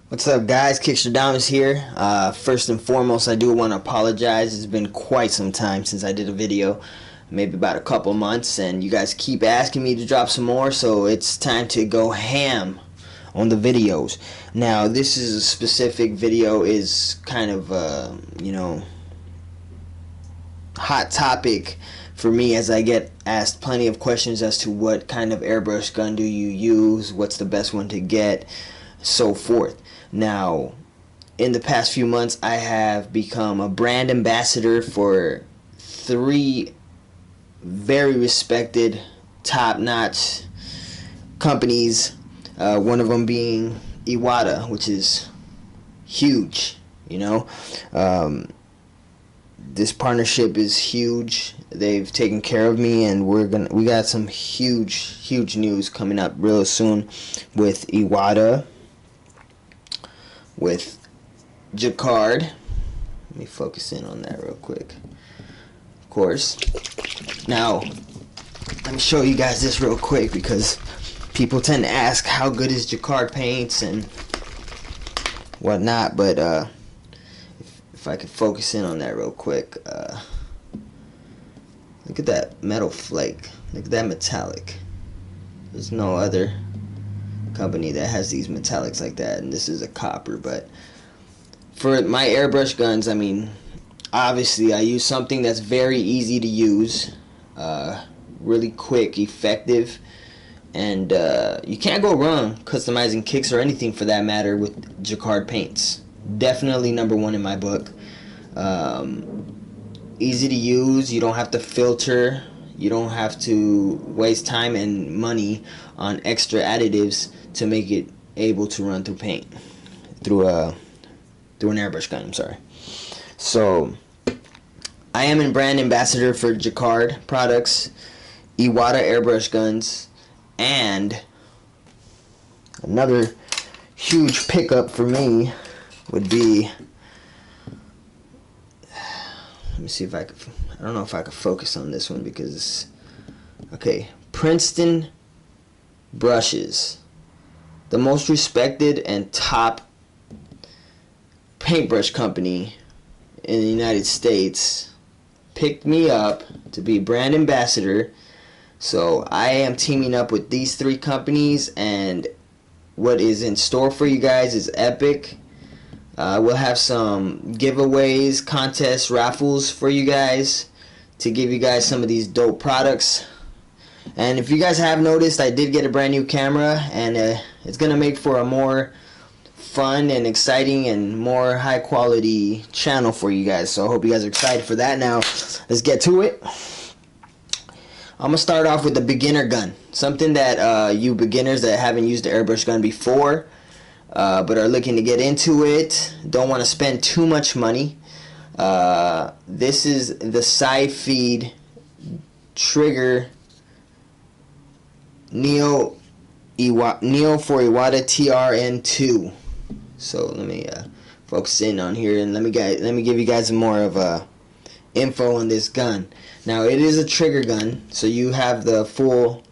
What's up, guys? Kickstradomis here. First and foremost, I do want to apologize. It's been quite some time since I did a video, maybe about a couple months, and you guys keep asking me to drop some more, so it's time to go ham on the videos. Now, this is a specific video, is kind of hot topic for me, as I get asked plenty of questions as to what kind of airbrush gun do you use, what's the best one to get, so forth. Now, in the past few months, I have become a brand ambassador for 3 very respected, top-notch companies. One of them being Iwata, which is huge. This partnership is huge. They've taken care of me, and we got some huge news coming up real soon with Iwata, with Jacquard. Let me focus in on that real quick. Of course. Now, let me show you guys this real quick, because people tend to ask how good is Jacquard paints and whatnot, but if I could focus in on that real quick, look at that metal flake. Look at that metallic. There's no other company that has these metallics like that, and this is a copper. But for my airbrush guns, I mean, obviously I use something that's very easy to use, really quick, effective, and you can't go wrong customizing kicks or anything for that matter with Jacquard paints. Definitely number one in my book. Easy to use. You don't have to filter. You don't have to waste time and money on extra additives to make it able to run through paint, through an airbrush gun. I'm sorry. So I am a brand ambassador for Jacquard products, Iwata airbrush guns, and another huge pickup for me would be, let me see if I could, I don't know if I could focus on this one because it's, okay, Princeton brushes, the most respected and top paintbrush company in the United States, picked me up to be brand ambassador. So I am teaming up with these 3 companies, and what is in store for you guys is epic. We'll have some giveaways, contests, raffles for you guys to give you guys some of these dope products. And if you guys have noticed, I did get a brand new camera, and it's going to make for a more fun and exciting and more high quality channel for you guys. So I hope you guys are excited for that. Now, let's get to it. I'm going to start off with the beginner gun. Something that you beginners that haven't used the airbrush gun before, but are looking to get into it, don't want to spend too much money. This is the side feed trigger Neo for Iwata TRN2. So let me focus in on here, and let me give you guys more of info on this gun. Now, it is a trigger gun, so you have the full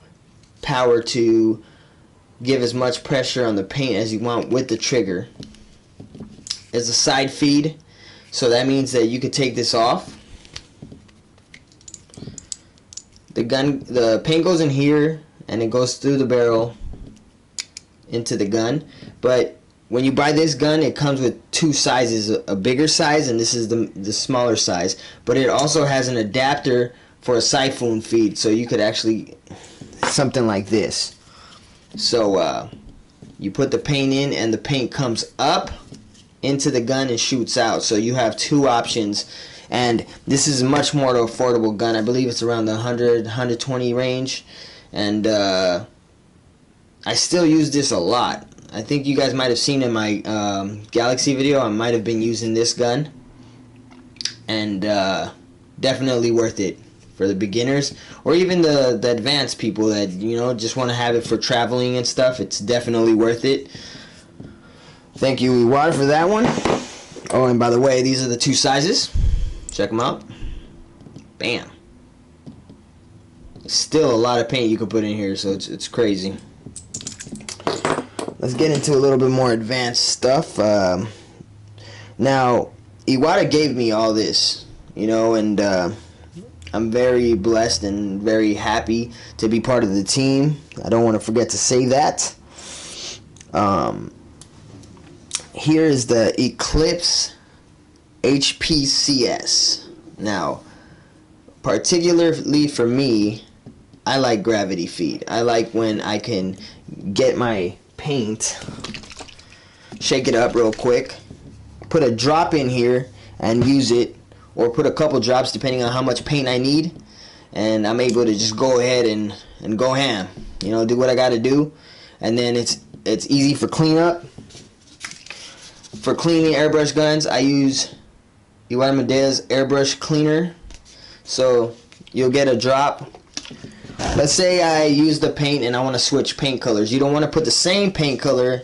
power to give as much pressure on the paint as you want with the trigger. It's a side feed, so that means that you could take this off. The paint goes in here, and it goes through the barrel into the gun. But when you buy this gun, it comes with 2 sizes, a bigger size, and this is the smaller size. But it also has an adapter for a siphon feed, so you could actually, something like this. So you put the paint in, and the paint comes up into the gun and shoots out. So you have 2 options, and this is a much more affordable gun. I believe it's around the 100-120 range, and I still use this a lot. I think you guys might have seen in my Galaxy video, I might have been using this gun, and definitely worth it for the beginners, or even the advanced people that, just want to have it for traveling and stuff. It's definitely worth it. Thank you, Iwata, for that one. Oh, and by the way, these are the 2 sizes. Check them out. Bam. Still a lot of paint you can put in here, so it's crazy. let's get into a little bit more advanced stuff. Now, Iwata gave me all this, you know, and I'm very blessed and very happy to be part of the team. I don't want to forget to say that. Here is the Eclipse HPCS. Now, particularly for me, I like gravity feed. I like when I can get my paint, shake it up real quick, put a drop in here and use it, or put a couple drops depending on how much paint I need, and I'm able to just go ahead and go ham, you know, do what I gotta do. And then it's easy for cleanup. For cleaning airbrush guns, I use Iwata Medea's airbrush cleaner. So you'll get a drop. Let's say I use the paint and I want to switch paint colors. You don't want to put the same paint color.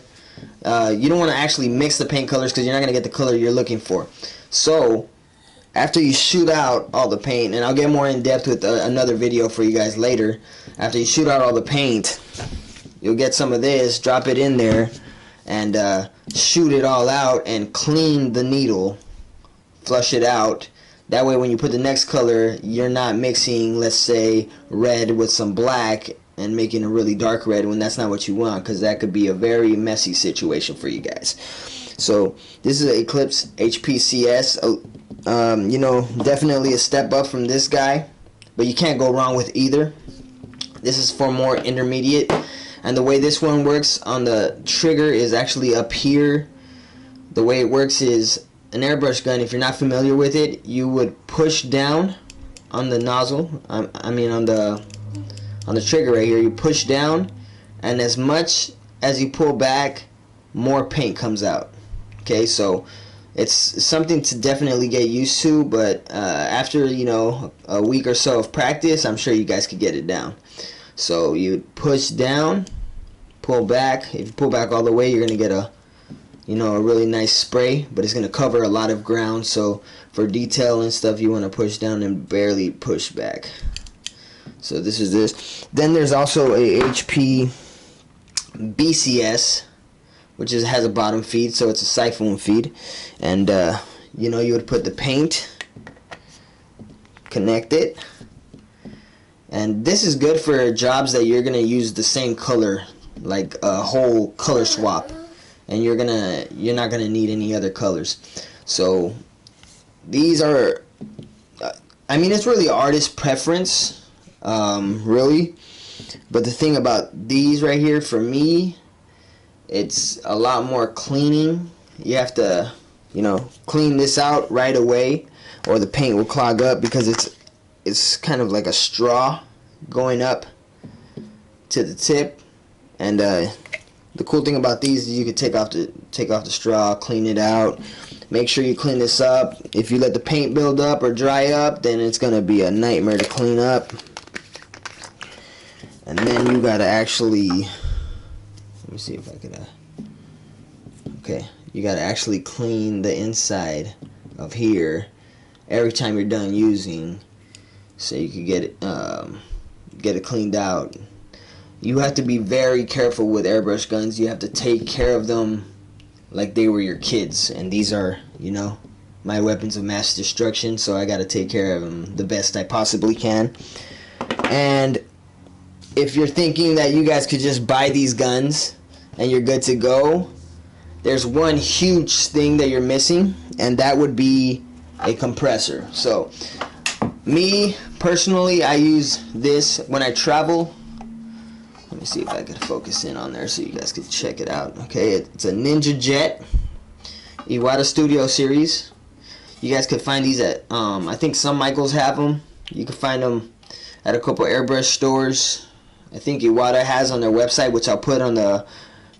You don't want to actually mix the paint colors because you're not going to get the color you're looking for. So after you shoot out all the paint, and I'll get more in depth with another video for you guys later. After you shoot out all the paint, you'll get some of this, drop it in there, and shoot it all out and clean the needle, flush it out. That way when you put the next color, you're not mixing, let's say, red with some black and making a really dark red when that's not what you want, because that could be a very messy situation for you guys. So this is an Eclipse HPCS. You know, definitely a step up from this guy, but you can't go wrong with either. This is for more intermediate. And the way this one works on the trigger is actually up here. The way it works is an airbrush gun, if you're not familiar with it, you would push down on the nozzle. I mean on the trigger right here. You push down, and as much as you pull back, more paint comes out. Okay, so it's something to definitely get used to, but after, you know, a week or so of practice, I'm sure you guys could get it down. So you push down, pull back. If you pull back all the way, you're gonna get a, you know, a really nice spray, but it's gonna cover a lot of ground. So for detail and stuff, you want to push down and barely push back. So this is this. Then there's also a HP BCS, which has a bottom feed, so it's a siphon feed. And you know, you would put the paint, connect it. And this is good for jobs that you're gonna use the same color, like a whole color swap, and you're not gonna need any other colors. So these are, I mean, it's really artist preference, really. But the thing about these right here, for me, it's a lot more cleaning. You have to, you know, clean this out right away, or the paint will clog up, because it's kind of like a straw going up to the tip. And the cool thing about these is you can take off the straw, clean it out. Make sure you clean this up. If you let the paint build up or dry up, then it's gonna be a nightmare to clean up. And then you gotta actually, let me see if I could okay, you gotta actually clean the inside of here every time you're done using, so you can get it cleaned out. You have to be very careful with airbrush guns. You have to take care of them like they were your kids, and these are, you know, my weapons of mass destruction, so I gotta take care of them the best I possibly can. And if you're thinking that you guys could just buy these guns and you're good to go, there's one huge thing that you're missing, and that would be a compressor. So me personally, I use this when I travel. Let me see if I could focus in on there so you guys could check it out. Okay, it's a Ninja Jet Iwata Studio series. You guys could find these at I think some Michaels have them. You can find them at a couple airbrush stores. I think Iwata has on their website, which I'll put on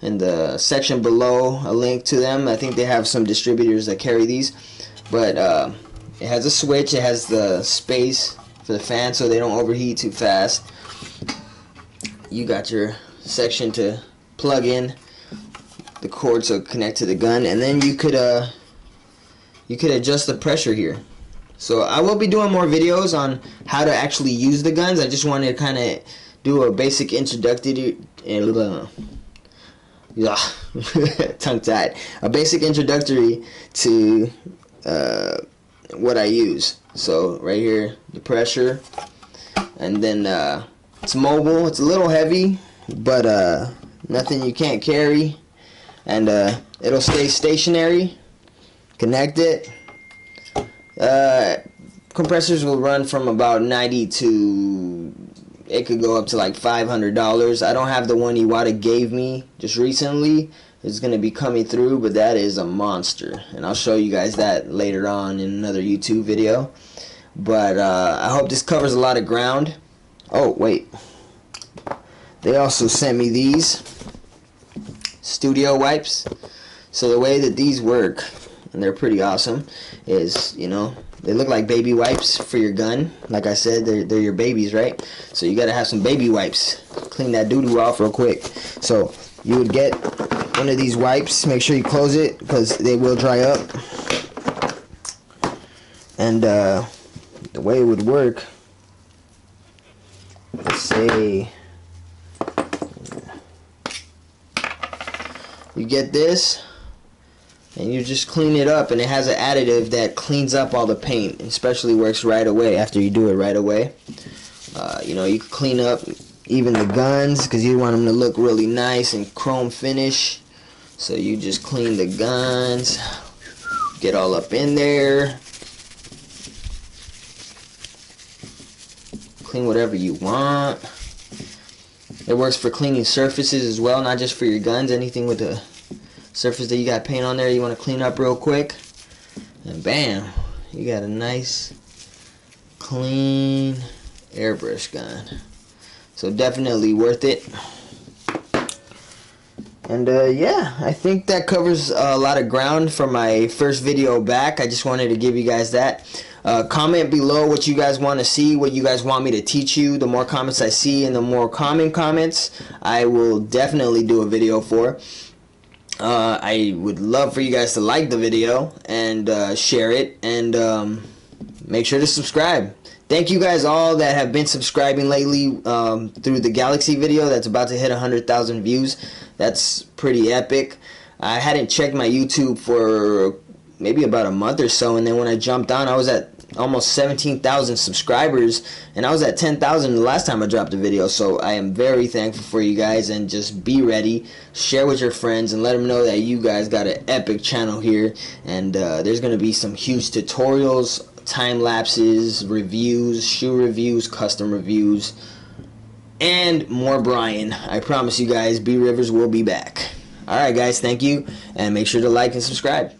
in the section below, a link to them. I think they have some distributors that carry these. But it has a switch, it has the space for the fan so they don't overheat too fast. You got your section to plug in the cord so it connect to the gun, and then you could adjust the pressure here. So I will be doing more videos on how to actually use the guns. I just wanted to kind of do a basic introductory Yeah, tongue-tied. A basic introductory to what I use. So right here, the pressure, and then it's mobile. It's a little heavy, but nothing you can't carry, and it'll stay stationary. Connect it. Compressors will run from about 90 to, it could go up to like $500. I don't have the one Iwata gave me just recently. It's going to be coming through, but that is a monster, and I'll show you guys that later on in another YouTube video. But I hope this covers a lot of ground. Oh wait, they also sent me these studio wipes. So the way that these work, and they're pretty awesome, is, you know, they look like baby wipes for your gun. Like I said, they're your babies, right? So you gotta have some baby wipes. Clean that doo-doo off real quick. So you would get one of these wipes. Make sure you close it, because they will dry up. And the way it would work, let's say you get this, and you just clean it up, and it has an additive that cleans up all the paint. It especially works right away after you do it right away. You know, you can clean up even the guns, because you want them to look really nice and chrome finish. So you just clean the guns, get all up in there, clean whatever you want. It works for cleaning surfaces as well, not just for your guns. Anything with a surface that you got paint on there you want to clean up real quick, and bam, you got a nice clean airbrush gun. So definitely worth it. And yeah, I think that covers a lot of ground from my first video back. I just wanted to give you guys that. Comment below what you guys want to see, what you guys want me to teach you. The more comments I see and the more common comments, I will definitely do a video for. I would love for you guys to like the video and share it, and make sure to subscribe. Thank you guys all that have been subscribing lately through the Galaxy video that's about to hit 100,000 views. That's pretty epic. I hadn't checked my YouTube for maybe about a month or so, and then when I jumped on, I was at almost 17,000 subscribers, and I was at 10,000 the last time I dropped a video. So I am very thankful for you guys, and just be ready, share with your friends, and let them know that you guys got an epic channel here. And there's gonna be some huge tutorials, time lapses, reviews, shoe reviews, custom reviews, and more Brian. I promise you guys, B Rivers will be back. Alright guys, thank you, and make sure to like and subscribe.